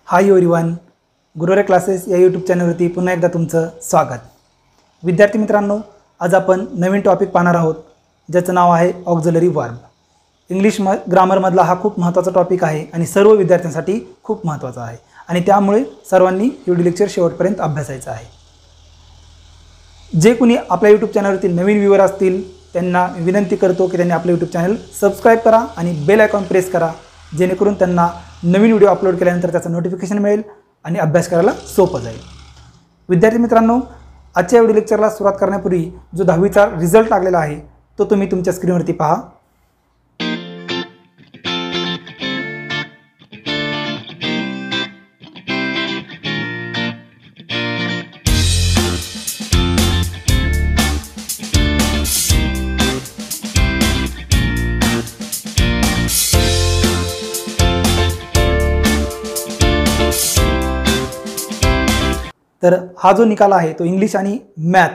Hi everyone, गुरुवारे classes या YouTube चॅनलवरती पुन्हा एकदा तुमचं स्वागत. विद्यार्थी मित्रांनो, आज आपण नवीन टॉपिक पाहणार आहोत ज्याचं नाव आहे ऑक्झिलरी वर्ब. इंग्लिश ग्रामरमधला हा खूप महत्त्वाचा टॉपिक आहे आणि सर्व विद्यार्थ्यांसाठी खूप महत्त्वाचा आहे आणि त्यामुळे सर्वांनी व्हिडिओ लेक्चर शेवटपर्यंत अभ्यासायचं आहे. जे कोणी आपल्या यूट्यूब चॅनलवरती नवीन व्ह्यूअर असतील त्यांना विनंती करतो की त्यांनी आपलं यूट्यूब चॅनल सबस्क्राईब करा आणि बेल आयकॉन प्रेस करा, जेणेकरून त्यांना नवीन व्हिडिओ अपलोड केल्यानंतर त्याचं नोटिफिकेशन मिळेल आणि अभ्यास करायला सोपं जाईल. विद्यार्थी मित्रांनो, आजच्या व्हिडिओ लेक्चरला सुरुवात करण्यापूर्वी जो 10वीचा रिझल्ट लागलेला आहे तो तुम्ही तुमच्या स्क्रीनवरती पहा. तर हा जो निकाल आहे तो इंग्लिश आणि मॅथ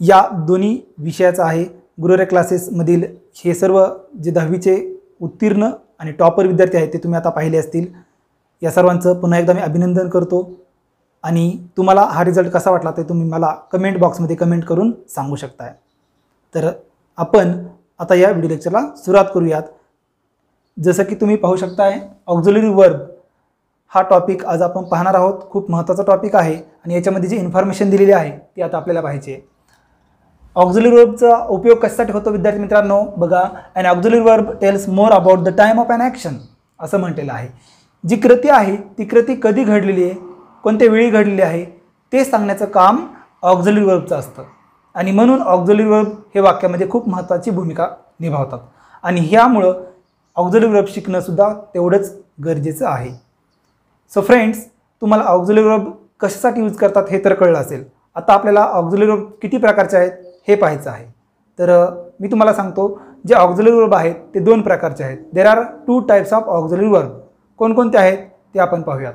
या दोन्ही विषयाचा आहे. गुरुवारे क्लासेसमधील हे सर्व जे 10वीचे उत्तीर्ण आणि टॉपर विद्यार्थी आहेत ते तुम्ही आता पाहिले असतील. या सर्वांचं पुन्हा एकदा मी अभिनंदन करतो आणि तुम्हाला हा रिझल्ट कसा वाटला ते तुम्ही मला कमेंट बॉक्समध्ये कमेंट करून सांगू शकताय. तर आपण आता या व्हिडिओ लेक्चरला सुरुवात करूयात. जसं की तुम्ही पाहू शकताय, ऑक्झिलरी वर्ब हा टॉपिक आज आपण पाहणार आहोत. खूप महत्त्वाचा टॉपिक आहे आणि याच्यामध्ये जी इन्फॉर्मेशन दिलेली आहे ती आता आपल्याला पाहिजे. ऑक्झिलरी वर्बचा उपयोग कशासाठी होतो विद्यार्थी मित्रांनो? बघा, an auxiliary verb tells more about the time of an action असं म्हटलेलं आहे. जी कृती आहे ती कृती कधी घडलेली आहे, कोणत्या वेळी घडलेली आहे ते सांगण्याचं काम ऑक्झिलरी वर्बचं असतं आणि म्हणून ऑक्झिलरी वर्ब हे वाक्यामध्ये खूप महत्त्वाची भूमिका निभावतात आणि ह्यामुळं ऑक्झिलरी वर्ब शिकणंसुद्धा तेवढंच गरजेचं आहे. सो फ्रेंड्स, तुम्हाला ऑक्झिलरी वर्ब कशासाठी यूज करतात हे तर कळलं असेल. आता आपल्याला ऑक्झिलरी वर्ब किती प्रकारचे आहेत हे पाहायचं आहे. तर मी तुम्हाला सांगतो, जे ऑक्झिलरी वर्ब आहेत ते 2 प्रकारचे आहेत. There are 2 types of auxiliary verb. कोणकोणते आहेत ते आपण पाहूयात.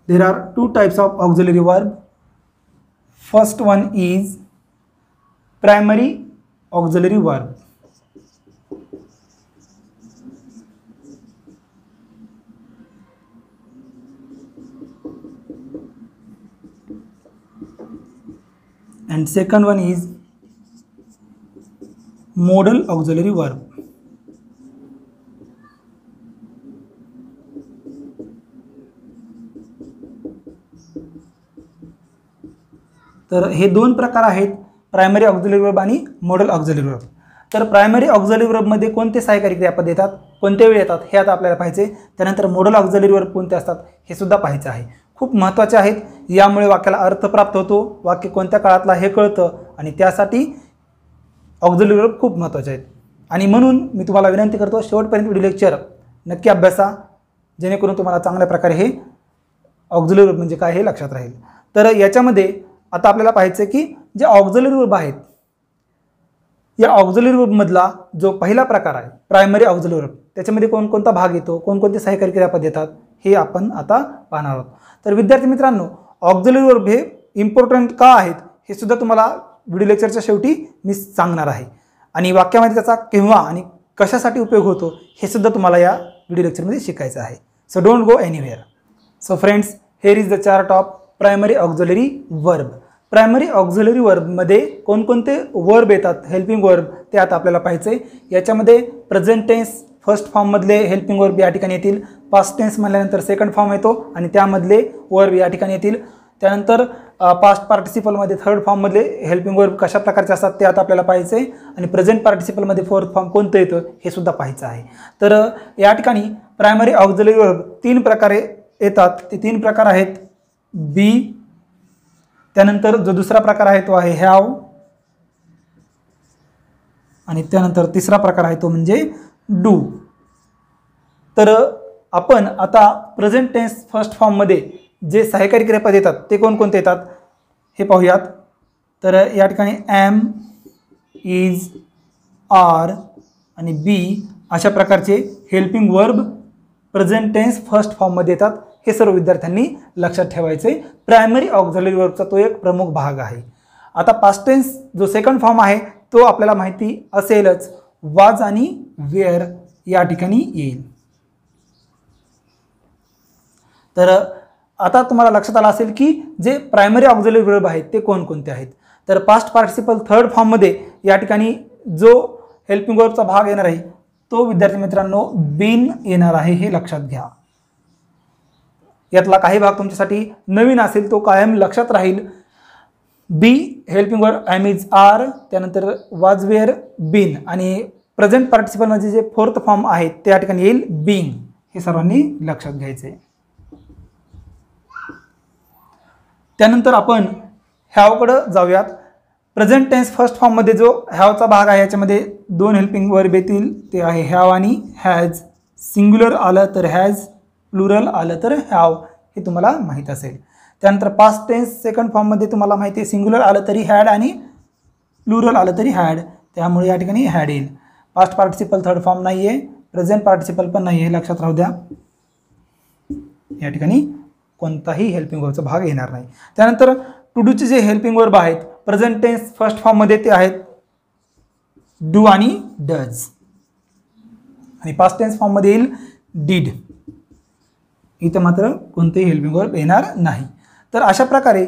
There are 2 types of auxiliary verb. First one is primary auxiliary verb. And second one is modal auxiliary verb. तर हे 2 प्रकार आहेत, प्रायमरी ऑक्झिलरी वर्ब आणि मॉडल ऑक्झिलरी वर्ब. तर प्रायमरी ऑक्झिलरी वर्बमध्ये कोणते सहाय्यकारी क्रियापद येतात, कोणत्या वेळी येतात हे आता आपल्याला पाहायचे. त्यानंतर मॉडल ऑक्झिलरी वर्ब कोणते असतात हे सुद्धा पाहायचं आहे. खूप महत्त्वाचे आहेत. यामुळे वाक्याला अर्थ प्राप्त होतो, वाक्य कोणत्या काळातला हे कळतं आणि त्यासाठी ऑक्झिलरी वर्ब खूप महत्त्वाचे आहेत. आणि म्हणून मी तुम्हाला विनंती करतो, शेवटपर्यंत व्हिडिओ लेक्चर नक्की अभ्यासा, जेणेकरून तुम्हाला चांगल्या प्रकारे हे ऑक्झिलरी वर्ब म्हणजे काय हे लक्षात राहील. तर याच्यामध्ये आता आपल्याला पाहायचं की जे ऑक्झिलरी वर्ब आहेत या ऑक्झिलरी वर्बमधला जो पहिला प्रकार आहे प्रायमरी ऑक्झिलरी वर्ब, त्याच्यामध्ये कोणकोणता भाग येतो, कोणकोणते सहाय्यकारी क्रियापद येतात हे आपण आता पाहणार आहोत. तर विद्यार्थी मित्रांनो, ऑक्झिलरी वर्ब हे इम्पॉर्टंट का आहेत हे सुद्धा तुम्हाला व्हिडिओ लेक्चरच्या शेवटी मी सांगणार आहे आणि वाक्यामध्ये त्याचा केव्हा आणि कशासाठी उपयोग होतो हे सुद्धा तुम्हाला या व्हिडिओ लेक्चरमध्ये शिकायचं आहे. So don't go anywhere. So friends, here is the chart of primary auxiliary verb. Primary auxiliary वर्बमध्ये कोणकोणते वर्ब येतात, हेल्पिंग वर्ब, ते आता आपल्याला पाहायचे. याच्यामध्ये प्रेझेंट टेन्स फर्स्ट फॉर्ममधले हेल्पिंग वर्ब या ठिकाणी येतील. पास्ट टेन्स म्हणल्यानंतर सेकंड फॉर्म येतो आणि त्यामधले वर्ब या ठिकाणी येतील. त्यानंतर पास्ट पार्टिसिपलमध्ये थर्ड फॉर्ममधले हेल्पिंग वर्ब कशा प्रकारचे असतात ते आता आपल्याला पाहायचे आणि प्रेझेंट पार्टिसिपलमध्ये फोर्थ फॉर्म कोणतं येतं हे सुद्धा पाहायचं आहे. तर या ठिकाणी प्रायमरी ऑक्झिलरी वर्ब 3 प्रकारे येतात. ते 3 प्रकार आहेत. बी, त्यानंतर जो दुसरा प्रकार आहे तो आहे हॅव आणि त्यानंतर तिसरा प्रकार आहे तो म्हणजे डू. तर आपण आता प्रेझेंट टेन्स फर्स्ट फॉर्ममध्ये जे सहाय्यकारी क्रियापद येतात ते कोणकोणते येतात हे पाहूयात. तर या ठिकाणी एम, इज, आर आणि बी अशा प्रकारचे helping verb present tense first फॉर्ममध्ये येतात, हे सर्व विद्यार्थ्यांनी लक्षात ठेवायचे. प्रायमरी ऑक्झिलरी वर्बचा तो एक प्रमुख भाग आहे. आता पास्ट टेन्स जो सेकंड फॉर्म आहे तो आपल्याला माहिती असेलच, वाज आणि वेअर या ठिकाणी येईल. तर आता तुम्हाला लक्षात आलं असेल की जे प्रायमरी ऑक्झिलरी वर्ब आहेत ते कोणकोणते आहेत. तर पास्ट पार्टिसिपल थर्ड फॉर्ममध्ये या ठिकाणी जो हेल्पिंग वर्बचा भाग येणार आहे तो विद्यार्थी मित्रांनो बीन येणार आहे, हे लक्षात घ्या. यातला काही भाग तुमच्यासाठी नवीन असेल तो कायम लक्षात राहील. Be helping verb am is are, त्यानंतर वाज वेअर बीन, आणि प्रेझेंट पार्टिसिपलमध्ये जे फोर्थ फॉर्म आहे त्या ठिकाणी येईल बीइंग. हे सर्वांनी लक्षात घ्यायचे. त्यानंतर आपण हॅवकडे जाऊयात. प्रेझेंट टेन्स फर्स्ट फॉर्ममध्ये जो हॅवचा भाग आहे याच्यामध्ये दोन हेल्पिंग वर्ब येतील, ते आहे हॅव आणि हॅज. सिंग्युलर आलं तर हॅज, प्लुरल आलं तर हॅव, हे तुम्हाला माहीत असेल. त्यानंतर पास्ट टेन्स सेकंड फॉर्ममध्ये तुम्हाला माहिती आहे सिंग्युलर आलं तरी हॅड आणि प्लुरल आलं तरी हॅड, त्यामुळे या ठिकाणी हॅड येईल. पास्ट पार्टिसिपल थर्ड फॉर्म नाही आहे, प्रेझेंट पार्टिसिपल पण नाही आहे, लक्षात राहू द्या. या ठिकाणी कोणताही हेल्पिंग वर्बचा भाग येणार नाही. त्यानंतर टू डूचे जे हेल्पिंग वर्ब आहेत प्रेझेंट टेन्स फर्स्ट फॉर्ममध्ये ते आहेत डू आणि डज, आणि पास्ट टेन्स फॉर्ममध्ये येईल डीड. इथं मात्र कोणतेही हेल्पिंग वर्ब येणार नाही. तर अशा प्रकारे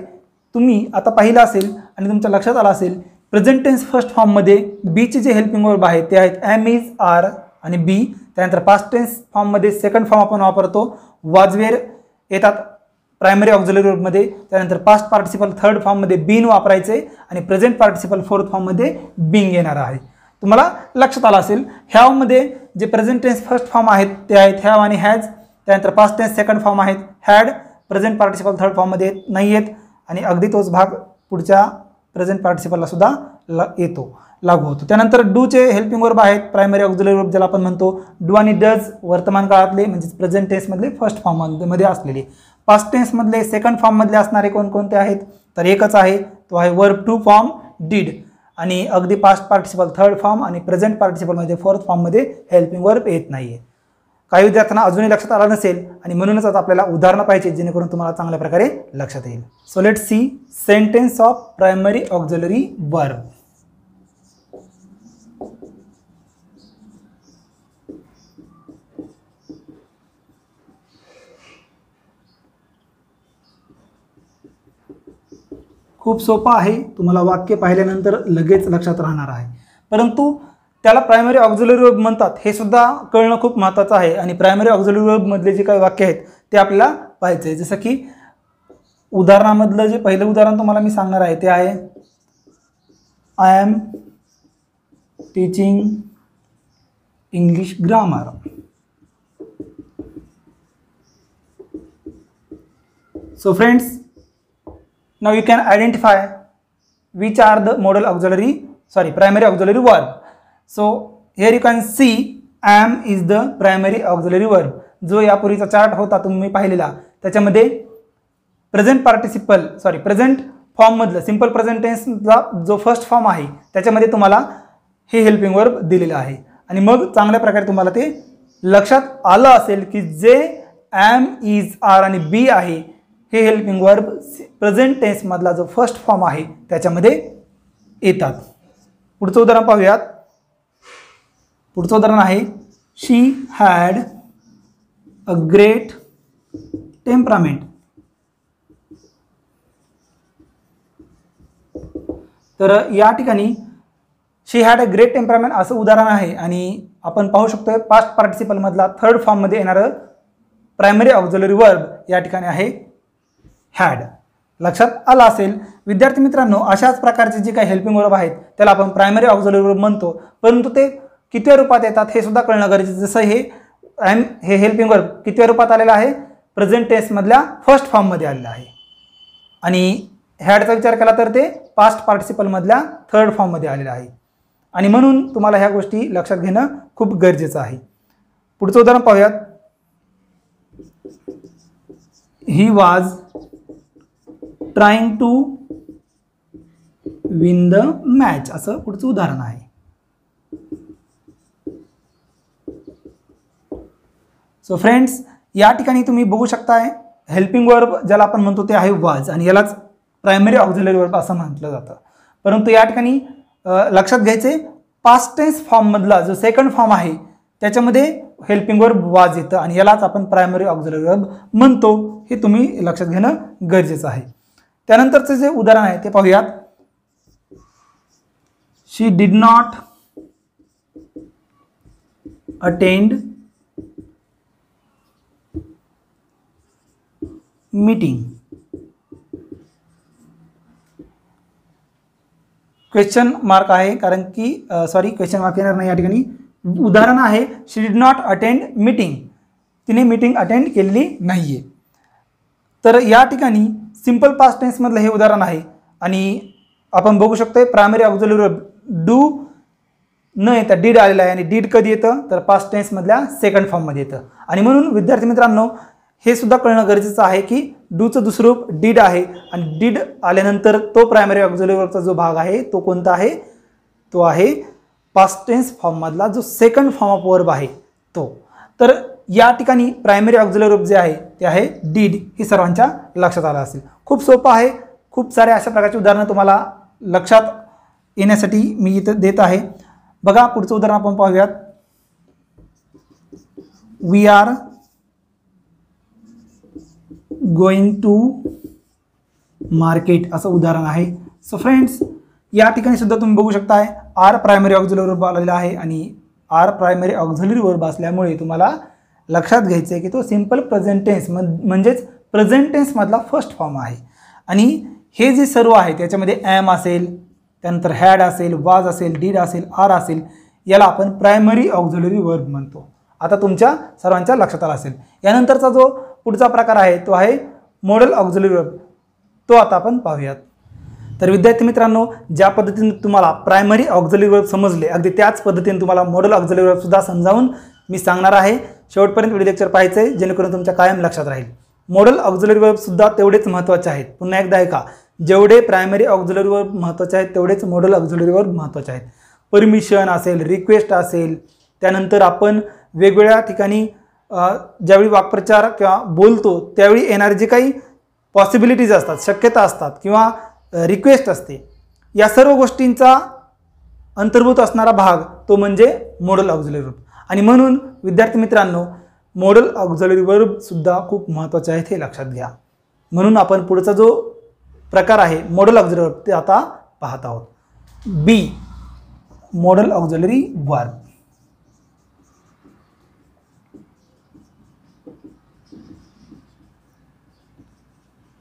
तुम्ही आता पाहिलं असेल आणि तुमच्या लक्षात आलं असेल प्रेझेंट टेन्स फर्स्ट फॉर्ममध्ये बीचे जे हेल्पिंग वर्ब आहेत ते आहेत एम इज आर आणि बी. त्यानंतर पास्ट टेन्स फॉर्ममध्ये सेकंड फॉर्म आपण वापरतो वाज वेअर येतात प्रायमरी ऑक्झिलरी वर्बमध्ये. त्यानंतर पास्ट पार्टिसिपल थर्ड फॉर्ममध्ये बीन वापरायचे आणि प्रेझेंट पार्टिसिपल फोर्थ फॉर्ममध्ये बिंग येणार आहे. तुम्हाला लक्षात आलं असेल हॅवमध्ये जे प्रेझेंट टेन्स फर्स्ट फॉर्म आहेत ते आहेत हॅव आणि हॅज. त्यानंतर पास्ट टेन्स सेकंड फॉर्म आहेत हॅड, प्रेझेंट पार्टिसिपल थर्ड फॉर्ममध्ये नाही आहेत, आणि अगदी तोच भाग पुढच्या प्रेझेंट पार्टिसिपलला सुद्धा येतो, लागू होतो. त्यानंतर डूचे हेल्पिंग वर्ब आहेत प्रायमरी ऑक्झिलरी वर्ब ज्याला आपण म्हणतो डू आणि डज, वर्तमान काळातले म्हणजे प्रेझेंट टेन्समधले फर्स्ट फॉर्ममध्ये असलेले. पास्ट टेन्समधले सेकंड फॉर्ममधले असणारे कोणकोणते आहेत तर एकच आहे, तो आहे वर्ब टू फॉर्म डीड, आणि अगदी पास्ट पार्टिसिपल थर्ड फॉर्म आणि प्रेझेंट पार्टिसिपलमध्ये फोर्थ फॉर्ममध्ये हेल्पिंग वर्ब येत नाही आहे. काही विद्यार्थ्यांना अजूनही लक्षात आलं नसेल आणि म्हणूनच आता आपल्याला उदाहरणं पाहिजे जेणेकरून तुम्हाला चांगल्या प्रकारे लक्षात येईल. So let's see sentence of primary auxiliary verb. खूप सोपा आहे, तुम्हाला वाक्य पाहिल्यानंतर लगेच लक्षात राहणार आहे, परंतु त्याला प्रायमरी ऑक्झिलरी वर्ब म्हणतात हे सुद्धा कळणं खूप महत्त्वाचं आहे. आणि प्रायमरी ऑक्झिलरी वर्बमधले जे काही वाक्य आहेत ते आपल्याला पाहायचे आहे. जसं की उदाहरणामधलं जे पहिलं उदाहरण तुम्हाला मी सांगणार आहे ते आहे I am teaching English grammar. So friends, now you can identify which are the primary auxiliary verb. So here you can see am is the primary auxiliary verb. जो यापूर्वीचा चार्ट होता तुम्ही पाहिलेला त्याच्यामध्ये प्रेझेंट फॉर्म मधलं simple present टेन्सचा जो first form आहे त्याच्यामध्ये तुम्हाला हे हेल्पिंग वर्ब दिलेलं आहे. आणि मग चांगल्या प्रकारे तुम्हाला ते लक्षात आलं असेल की जे am is are आणि be आहे हे हेल्पिंग वर्ब प्रेझेंट टेन्स मधला जो फर्स्ट फॉर्म आहे त्याच्यामध्ये येतात. पुढचं उदाहरण पाहूयात. पुढचं उदाहरण आहे शी हॅड अ ग्रेट टेम्परामेंट. तर या ठिकाणी शी हॅड अ ग्रेट टेम्परामेंट असं उदाहरण आहे आणि आपण पाहू शकतोय पास्ट पार्टिसिपल मधला थर्ड फॉर्म मध्ये येणारं प्रायमरी ऑक्झिलरी वर्ब या ठिकाणी आहे हॅड. लक्षात आलं असेल विद्यार्थी मित्रांनो, अशाच प्रकारचे जे काही हेल्पिंग वर्ब आहेत त्याला आपण प्रायमरी ऑक्झिलरी वर्ब म्हणतो, परंतु ते कितव्या रूपात येतात हे सुद्धा कळणं गरजेचं. जसं हे हेल्पिंग वर्ब कितव्या रूपात आलेलं आहे प्रेझेंट टेन्स मधल्या फर्स्ट फॉर्म मध्ये आलेलं आहे, आणि हॅडचा विचार केला तर ते पास्ट पार्टिसिपल मधल्या थर्ड फॉर्म मध्ये आलेलं आहे. आणि म्हणून तुम्हाला ह्या गोष्टी लक्षात घेणं खूप गरजेचं आहे. पुढचं उदाहरण पाहूयात. He was trying to win the match असं पुढचं उदाहरण आहे. सो फ्रेंड्स, या ठिकाणी तुम्ही बघू शकताय हेल्पिंग वर्ब ज्याला आपण म्हणतो ते आहे वाज, आणि यालाच प्रायमरी ऑक्झिलरी वर्ब असं म्हटलं जातं. परंतु या ठिकाणी लक्षात घ्यायचे, पास्ट टेन्स फॉर्ममधला जो सेकंड फॉर्म आहे त्याच्यामध्ये हेल्पिंग वर्ब वाज येतं आणि यालाच आपण प्रायमरी ऑक्झिलरी वर्ब म्हणतो. हे तुम्ही लक्षात घेणं गरजेचं आहे. त्यानंतरचं जे उदाहरण आहे ते पाहूयात. She did not attend meeting. Question mark आहे, कारण की क्वेश्चन मार्क येणार नाही या ठिकाणी. उदाहरण आहे शी डिड नॉट अटेंड मीटिंग, तिने मीटिंग अटेंड केलेली नाहीये. तर या ठिकाणी सिंपल पास्ट टेन्स मधलं हे उदाहरण आहे आणि आपण बघू शकतोय प्रायमरी ऑक्झिलरी वर्ब डू न येता डीड आलेला आहे, आणि डीड कधी येतं तर पास्ट टेन्स मधल्या सेकंड फॉर्म मध्ये येतं. आणि म्हणून विद्यार्थी मित्रांनो, हे सुद्धा कळणं गरजेचं आहे की डूचं दुसरं रूप डीड आहे आणि डीड आल्यानंतर तो प्रायमरी ऑक्झिलरी वर्बचा जो भाग आहे तो कोणता आहे, तो आहे पास्ट टेन्स फॉर्म मधला जो सेकंड फॉर्म ऑफ वर्ब आहे तो. तर या ठिकाणी प्रायमरी ऑक्झिलरी वर्ब जे आहे ते आहे डीड. ही सर्वांच्या लक्षात आलं असेल. खूप सोपं आहे. खूप सारे अशा प्रकारची उदाहरणं तुम्हाला लक्षात येण्यासाठी मी इथं देत आहे. बघा पुढचं उदाहरण आपण पाहूयात. We are going to market असं उदाहरण आहे. सो फ्रेंड्स, या ठिकाणी सुद्धा तुम्ही बघू शकताय आर प्रायमरी ऑक्झिलरी वर्ब आलेला आहे आणि आर प्रायमरी ऑक्झिलरी वर्ब असल्यामुळे तुम्हाला लक्षात घ्यायचं आहे की तो सिंपल प्रेझेंट टेन्स म्हणजेच प्रेझेंट टेन्स मधला फर्स्ट फॉर्म आहे. आणि हे जे सर्व आहे त्याच्यामध्ये एम असेल, त्यानंतर हॅड असेल, वाज असेल, डीड असेल, आर असेल, याला आपण प्रायमरी ऑक्झिलरी वर्ब म्हणतो. आता तुमच्या सर्वांच्या लक्षात आला असेल. यानंतरचा जो पुढचा प्रकार आहे तो आहे मॉडल ऑक्झिलरी वर्ब. तो आता आपण पाहूयात. तर विद्यार्थी मित्रांनो, ज्या पद्धतीने तुम्हाला प्रायमरी ऑक्झिलरी वर्ब समजले, अगदी त्याच पद्धतीने तुम्हाला मॉडल ऑक्झिलरी वर्ब सुद्धा समजावून मी सांगणार आहे. शेवटपर्यंत व्हिडिओ लेक्चर पाहायचं आहे जेणेकरून तुमच्या कायम लक्षात राहील. मॉडल ऑक्झिलरी वर्ब सुद्धा तेवढेच महत्त्वाचे आहेत. पुन्हा एकदा ऐका, जेवढे प्रायमरी ऑक्झिलरी वर्ब महत्त्वाचे आहेत तेवढेच मॉडल ऑक्झिलरी वर्ब महत्त्वाचे आहेत. परमिशन असेल, रिक्वेस्ट असेल, त्यानंतर आपण वेगवेगळ्या ठिकाणी ज्यावेळी वाक्प्रचार किंवा बोलतो त्यावेळी येणारे जे काही पॉसिबिलिटीज असतात, शक्यता असतात किंवा रिक्वेस्ट असते, या सर्व गोष्टींचा अंतर्भूत असणारा भाग तो म्हणजे मॉडल ऑक्झिलरी वर्ब. आणि म्हणून विद्यार्थी मित्रांनो, मॉडल ऑक्झिलरी वर्ब सुद्धा खूप महत्त्वाचे आहेत हे लक्षात घ्या. म्हणून आपण पुढचा जो प्रकार आहे मॉडल ऑक्झिलरी वर्ब ते आता पाहत आहोत. बी मॉडल ऑक्झिलरी वर्ब.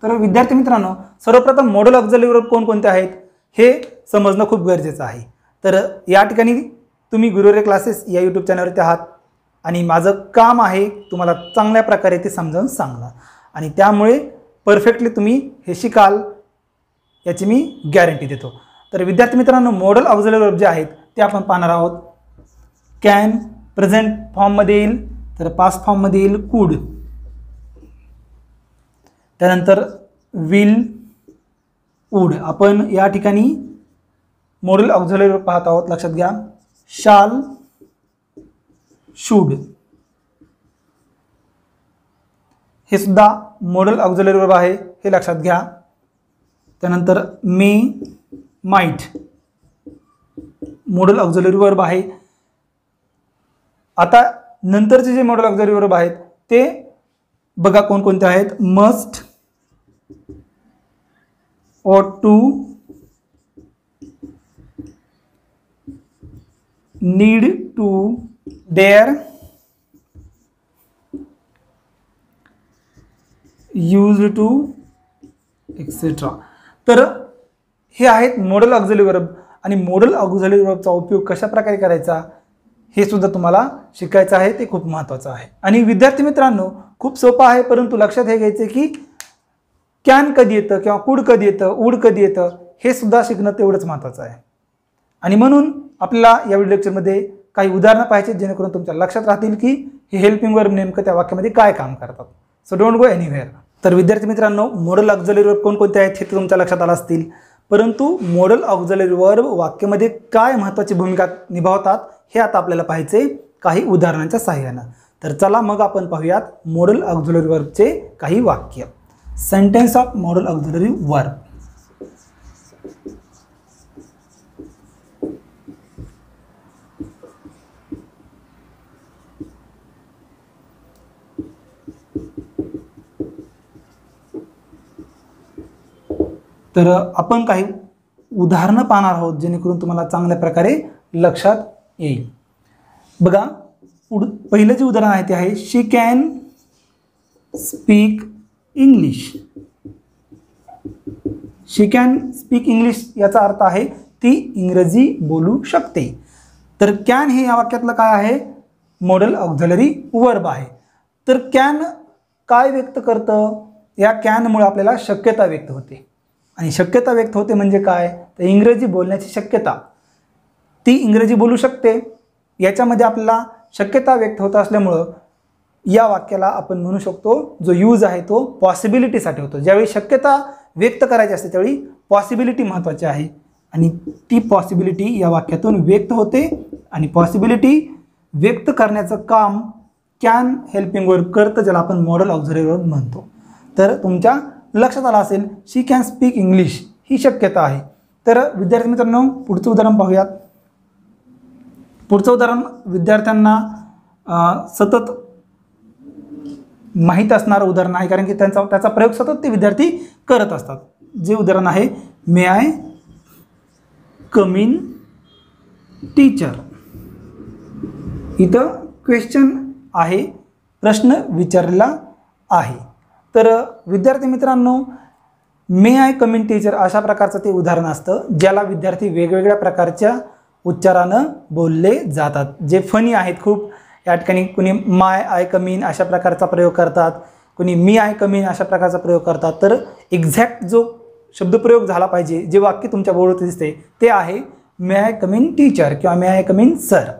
तर विद्यार्थी मित्रांनो, सर्वप्रथम मॉडल ऑक्झिलरी वर्ब कोणकोणते आहेत हे समजणं खूप गरजेचं आहे. तर या ठिकाणी तुम्ही गुरुरे क्लासेस या यूट्यूब चॅनलवरती आहात आणि माझं काम आहे तुम्हाला चांगल्या प्रकारे ते समजावून सांगणं, आणि त्यामुळे परफेक्टली तुम्ही हे शिकाल याची मी गॅरंटी देतो. तर विद्यार्थी मित्रांनो, मॉडल ऑक्झिलरी वर्ब जे आहेत ते आपण पाहणार आहोत. कॅन प्रेझेंट फॉर्ममध्ये येईल, तर पास्ट फॉर्ममध्ये येईल कुड, त्यानंतर विल, वुड. आपण या ठिकाणी मॉडल ऑक्झिलरी वर्ब पाहत आहोत, लक्षात घ्या. शाल, शुड हे सुद्धा मॉडल ऑक्झिलरी वर्ब आहे हे लक्षात घ्या. त्यानंतर मे, माइट मॉडल ऑक्झिलरी वर्ब आहे. आता नंतरचे जे मॉडल ऑक्झिलरी वर्ब आहेत ते बघा कोणकोणते आहेत. Must, ought to, need to, dare, used to, etc. तर हे आहेत मॉडल ऑक्झिलरी वर्ब. आणि मॉडल ऑक्झिलरी वर्बचा उपयोग कशा प्रकारे करायचा हे सुद्धा तुम्हाला शिकायचं आहे. ते खूप महत्त्वाचं आहे. आणि विद्यार्थी मित्रांनो, खूप सोपं आहे, परंतु लक्षात हे घ्यायचं की कॅन कधी येतं किंवा कुड कधी येतं, वुड कधी येतं हे सुद्धा शिकणं तेवढंच महत्त्वाचं आहे. आणि म्हणून आपल्याला या व्हिडिओ लेक्चरमध्ये काही उदाहरणं पाहिजेत जेणेकरून तुमच्या लक्षात राहतील की हे हेल्पिंग वर्ब नेमकं त्या वाक्यामध्ये काय काम करतात. So don't go anywhere. तर विद्यार्थी मित्रांनो, मॉडल ऑक्झिलरी वर्ब कोणकोणते आहेत हे तुमच्या लक्षात आलं असतील, परंतु मॉडल ऑक्झिलरी वर्ब वाक्यामध्ये काय महत्त्वाची भूमिका निभावतात हे आता आपल्याला पाहायचे काही उदाहरणांच्या सहाय्यानं. तर चला मग आपण पाहूयात मॉडल ऑक्झिलरी वर्बचे काही वाक्य. Sentence of modal auxiliary verb. तर आपण काही उदाहरणं पाहणार आहोत जेणेकरून तुम्हाला चांगल्या प्रकारे लक्षात येईल. बघा, पहिलं जे उदाहरण आहे ते आहे she can speak English. She can speak English याचा अर्थ आहे ती इंग्रजी बोलू शकते. तर कॅन हे या वाक्यातलं काय आहे? मॉडल ऑक्झिलरी वर्ब आहे. तर कॅन काय व्यक्त करतं? या कॅनमुळे आपल्याला शक्यता व्यक्त होते. आणि शक्यता व्यक्त होते म्हणजे काय? तर इंग्रजी बोलण्याची शक्यता. ती इंग्रजी बोलू शकते याच्यामध्ये आपल्याला शक्यता व्यक्त होत असल्यामुळं या वाक्याला आपण म्हणू शकतो जो यूज आहे तो पॉसिबिलिटीसाठी होतो. ज्यावेळी शक्यता व्यक्त करायची असते त्यावेळी पॉसिबिलिटी महत्त्वाची आहे आणि ती पॉसिबिलिटी या वाक्यातून व्यक्त होते. आणि पॉसिबिलिटी व्यक्त करण्याचं काम कॅन हेल्पिंग वर्ब करतं, ज्याला आपण मॉडल ऑक्झिलरी वर्ब म्हणतो. तर तुमच्या लक्षात आलं असेल शी कॅन स्पीक इंग्लिश ही शक्यता आहे. तर विद्यार्थी मित्रांनो, पुढचं उदाहरण पाहूयात. पुढचं उदाहरण विद्यार्थ्यांना सतत माहीत असणारं उदाहरण आहे, कारण की त्याचा प्रयोग सतत ते विद्यार्थी करत असतात. जे उदाहरण आहे मे आय कम इन टीचर. इथं क्वेश्चन आहे, प्रश्न विचारलेला आहे. तर विद्यार्थी मित्रांनो, मे आय कम इन टीचर अशा प्रकारचं ते उदाहरण असतं ज्याला विद्यार्थी वेगवेगळ्या प्रकारच्या उच्चारानं बोलले जातात, जे फनी आहेत खूप. या ठिकाणी कुणी माय आय कम इन अशा प्रकारचा प्रयोग करतात, कुणी मी आय कम इन अशा प्रकारचा प्रयोग करतात. तर एक्झॅक्ट जो शब्दप्रयोग झाला पाहिजे, जे वाक्य तुमच्या बोर्डवरती दिसते ते आहे मे आय कम इन टीचर किंवा मे आय कम इन सर.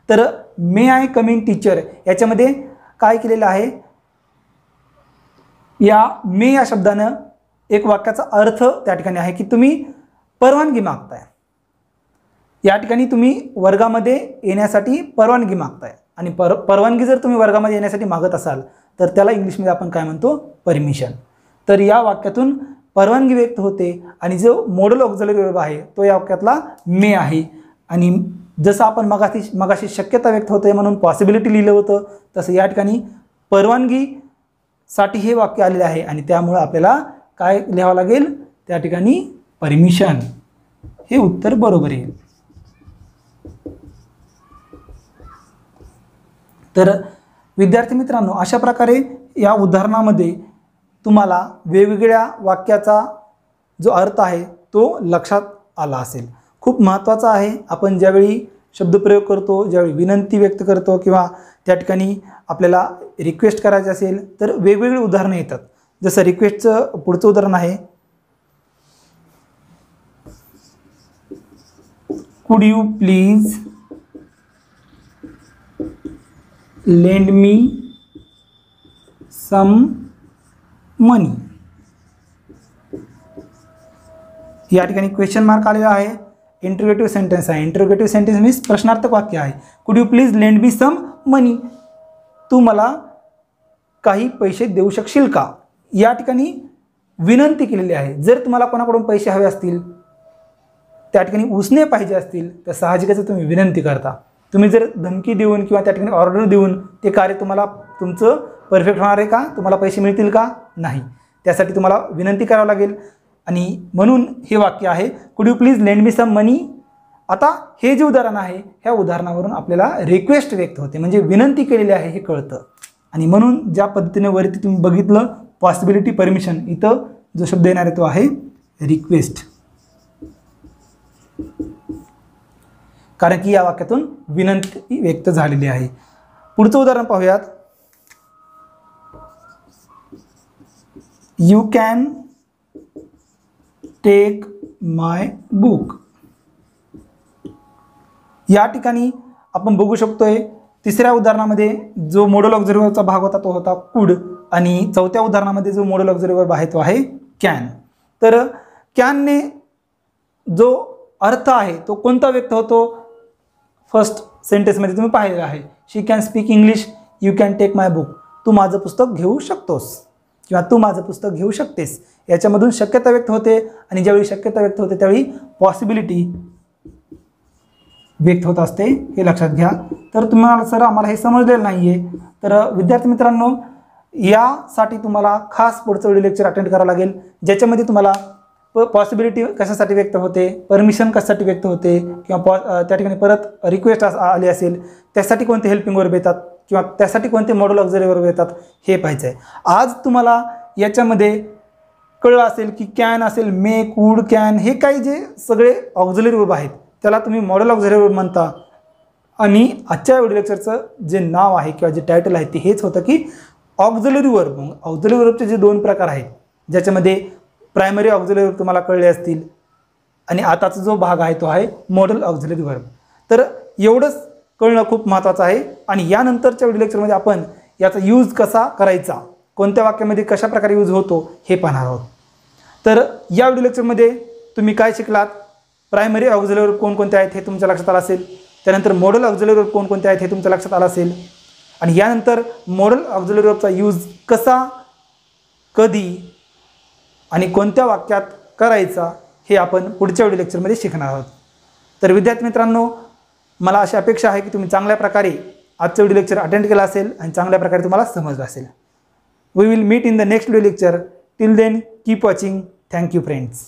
तर मे आय कम इन टीचर याच्यामध्ये काय केलेलं आहे? या मे या शब्दानं एक वाक्याचा अर्थ त्या ठिकाणी आहे की तुम्ही परवानगी मागताय. या ठिकाणी तुम्ही वर्गामध्ये येण्यासाठी परवानगी मागताय आणि परवानगी जर तुम्ही वर्गामध्ये येण्यासाठी मागत असाल तर त्याला इंग्लिशमध्ये आपण काय म्हणतो? परमिशन. तर या वाक्यातून परवानगी व्यक्त होते आणि जो मॉडल ऑक्झिलरी वर्ब आहे तो या वाक्यातला मे आहे. आणि जसं आपण मगाशी शक्यता व्यक्त होते म्हणून पॉसिबिलिटी लिहिलं होतं, तसं या ठिकाणी परवानगीसाठी हे वाक्य आलेले आहे आणि त्यामुळं आपल्याला काय लिहावं लागेल? त्या ठिकाणी परमिशन. हे उत्तर बरोबर आहे. तर विद्यार्थी मित्रांनो, अशा प्रकारे या उदाहरणामध्ये तुम्हाला वेगवेगळ्या वाक्याचा जो अर्थ आहे तो लक्षात आला असेल. खूप महत्त्वाचा आहे. आपण ज्यावेळी शब्दप्रयोग करतो, ज्यावेळी विनंती व्यक्त करतो किंवा त्या ठिकाणी आपल्याला रिक्वेस्ट करायची असेल तर वेगवेगळी उदाहरणं येतात. जसं रिक्वेस्टचं पुढचं उदाहरण आहे could you please lend me some money. या ठिकाणी क्वेश्चन मार्क आलेला आहे. इंटरोगेटिव्ह सेंटेन्स आहे. इंटरोगेटिव्ह सेंटेन्स मीन्स प्रश्नार्थक वाक्य आहे. Could you please lend me some money. तू मला काही पैसे देऊ शकशील का? या ठिकाणी विनंती केलेली आहे. जर तुम्हाला कोणाकडून पैसे हवे असतील, त्या ठिकाणी उसने पाहिजे असतील तर साहजिकच तुम्ही विनंती करता. तुम्ही जर धमकी देऊन किंवा त्या ठिकाणी ऑर्डर देऊन ते कार्य तुमचं परफेक्ट होणार आहे का? तुम्हाला पैसे मिळतील का? नाही. त्यासाठी तुम्हाला विनंती करावं लागेल आणि म्हणून हे वाक्य आहे could you please lend me some money. आता हे जे उदाहरण आहे ह्या उदाहरणावरून आपल्याला रिक्वेस्ट व्यक्त होते, म्हणजे विनंती केलेली आहे हे कळतं. आणि म्हणून ज्या पद्धतीने वरती तुम्ही बघितलं पॉसिबिलिटी परमिशन, इथं जो शब्द येणार आहे तो आहे रिक्वेस्ट, कारण की या वाक्यातून विनंती व्यक्त झालेली आहे. पुढचं उदाहरण पाहूयात. You can take my book. या ठिकाणी आपण बघू शकतोय तिसऱ्या उदाहरणामध्ये जो मॉडल ऑक्झिलरी वर्बचा भाग होता तो होता कुड आणि चौथ्या उदाहरणामध्ये जो मॉडल ऑक्झिलरी वर्ब आहे तो आहे कॅन. तर कॅनने जो अर्थ आहे तो कोणता व्यक्त होतो? फर्स्ट सेंटेन्समध्ये तुम्ही पाहिलेला आहे she can speak English. You can take my book, तू माझं पुस्तक घेऊ शकतोस किंवा तू माझं पुस्तक घेऊ शकतेस, याच्यामधून शक्यता व्यक्त होते आणि ज्यावेळी शक्यता व्यक्त होते त्यावेळी पॉसिबिलिटी व्यक्त होत असते, हे लक्षात घ्या. तर तुम्हाला सर आम्हाला हे समजलेलं नाही आहे, तर विद्यार्थी मित्रांनो यासाठी तुम्हाला खास पुढचं व्हिडिओ लेक्चर अटेंड करावं लागेल, ज्याच्यामध्ये तुम्हाला पॉसिबिलिटी कशासाठी व्यक्त होते, परमिशन कशासाठी व्यक्त होते, किंवा त्या ठिकाणी परत रिक्वेस्ट आली असेल त्यासाठी कोणते हेल्पिंग वर्ब येतात किंवा त्यासाठी कोणते मॉडल ऑक्झिलरी वर्ब येतात हे पाहायचं आहे. आज तुम्हाला याच्यामध्ये कळलं असेल की कॅन असेल, मे, कुड, कॅन हे काही जे सगळे ऑक्झिलरी वर्ब आहेत त्याला तुम्ही मॉडल ऑक्झिलरी वर्ब म्हणता. आणि आजच्या व्हिडिओ लेक्चरचं जे नाव आहे किंवा जे टायटल आहे ते हेच होतं की ऑक्झिलरी वर्ब. ऑक्झिलरी वर्बचे जे 2 प्रकार आहेत, ज्याच्यामध्ये प्रायमरी ऑक्झिलरी वर्ब तुम्हाला कळले असतील आणि आताचा जो भाग आहे तो आहे मॉडल ऑक्झिलरी वर्ब. तर एवढंच कळणं खूप महत्त्वाचं आहे. आणि यानंतरच्या व्हिडिओ लेक्चरमध्ये आपण याचा यूज कसा करायचा, कोणत्या वाक्यामध्ये कशा प्रकारे यूज होतो हे पाहणार आहोत. तर या व्हिडिओ लेक्चरमध्ये तुम्ही काय शिकलात, प्रायमरी ऑक्झिलरी वर्ब कोणकोणते आहेत हे तुमच्या लक्षात आलं असेल, त्यानंतर मॉडल ऑक्झिलरी वर्ब कोणकोणते आहेत हे तुमच्या लक्षात आलं असेल, आणि यानंतर मॉडल ऑक्झिलरी वर्बचा यूज कसा, कधी आणि कोणत्या वाक्यात करायचा हे आपण पुढच्या व्हिडिओ लेक्चरमध्ये शिकणार आहोत. तर विद्यार्थी मित्रांनो, मला अशी अपेक्षा आहे की तुम्ही चांगल्या प्रकारे आजचं व्हिडिओ लेक्चर अटेंड केला असेल आणि चांगल्या प्रकारे तुम्हाला समजलं असेल. We will meet in the next video lecture. Till then keep watching. Thank you friends.